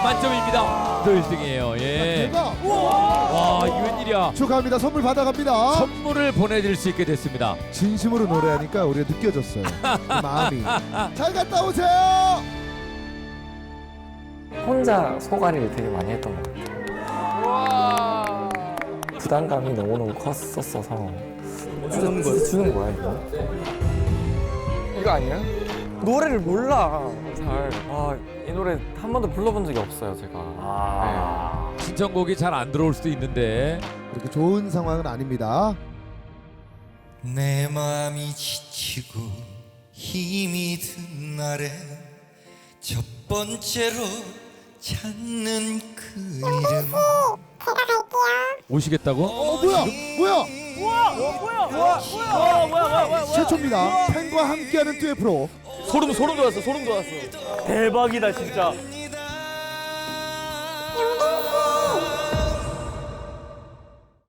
만점입니다. 또 1등이에요. 예. 대박. 와, 이거 웬일이야. 축하합니다. 선물 받아갑니다. 선물을 보내드릴 수 있게 됐습니다. 진심으로 노래하니까 우리가 느껴졌어요. 그 마음이. 잘 갔다 오세요. 혼자 소가리를 되게 많이 했던 것 같아요. 부담감이 너무너무 컸었어서 주는 거야 이거? 이거 아니야? 노래를 몰라 잘. 이 노래 한 번도 불러본 적이 없어요 제가. 신청곡이 잘 안 들어올 수도 있는데 그렇게 좋은 상황은 아닙니다. 내 마음이 지치고 힘이 든 날에 첫 번째로 찾는 그 이름. 오시겠다고? 뭐야? 최초입니다. 팬과 함께하는 듀엣 프로. 소름 돋았어. 대박이다 진짜.